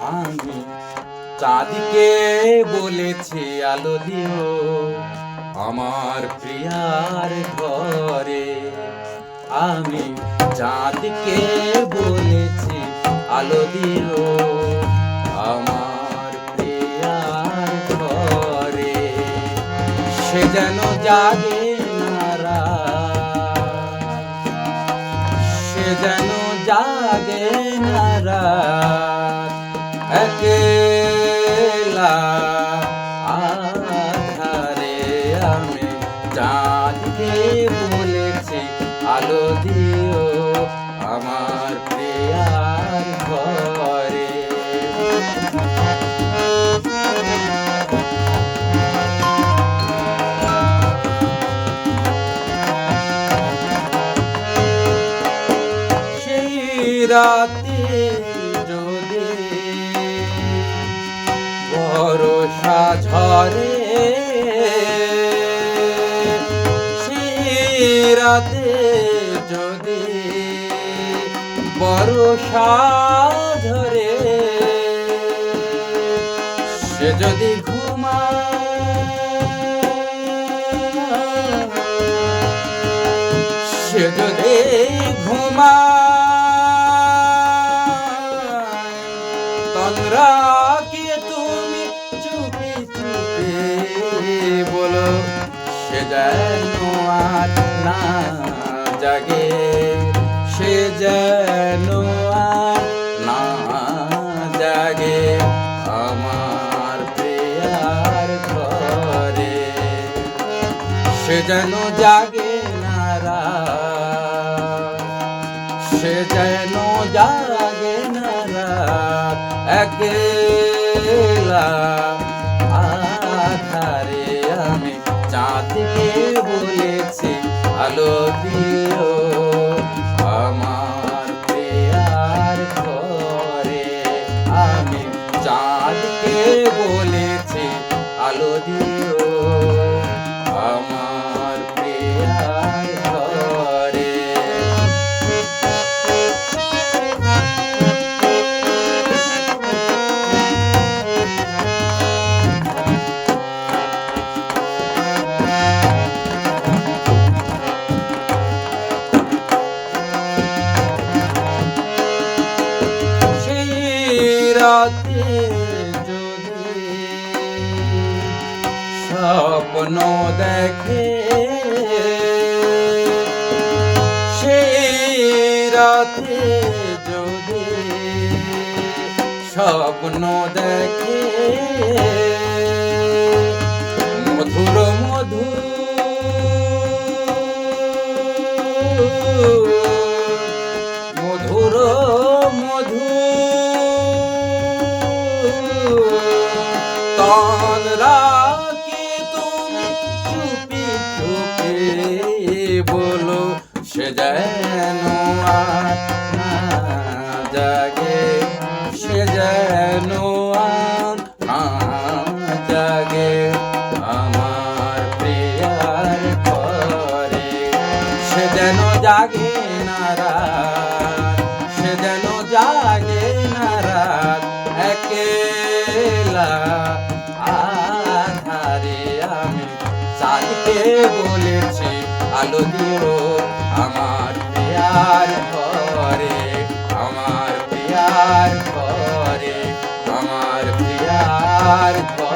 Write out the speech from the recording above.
আমি চাঁদকে বলেছি আলো দিও আমার প্রিয়ার ঘরে। আমি চাঁদকে বলেছি আলো দিও আমার প্রিয়ার ঘরে। সে যেন জাগে না রাত, সে যেন জাগে না রাত, একলা আধারে। আমি চাঁদকে বলেছি আলো দিও আমার প্রিয়ার ঘরে। সেই রাতে যদি বর্ষা ঝরে, সেই রাতে যদি বর্ষা ঝরে, সে যদি সে যদি তন্দ্রাকে তুমি চুপি চুপি বলো, সে যেন আর না জাগে, সে যেন আর না জাগে আমার প্রিয়ার ঘরে। সে যেন জাগে না রাত, সে যেন জাগে না রাত, একলা আধারে। আমি চাঁদকে বলেছি আলো দিও আমার প্রিয়ার ঘরে। আমি চাঁদকে বলেছি আলো দিও আমার প্রিয়ার ঘরে। রাতে যদি স্বপ্ন দেখে, সেই রাতে যদি স্বপ্ন দেখে, মধুর মধুর মধুর মধুর তন্দ্রাকে তুমি চুপি চুপি বলো, সে যেন আর না জাগে, সে যেন আর না জাগে আমার প্রিয়ার ঘরে। সে যেন জাগে না রাত, সে যেন জাগে না রাত, একলা আধারে। আমি চাঁদকে বলেছি আলো দিও আমার প্রিয়ার ঘরে, আমার প্রিয়ার ঘরে, আমার প্রিয়ার ঘরে।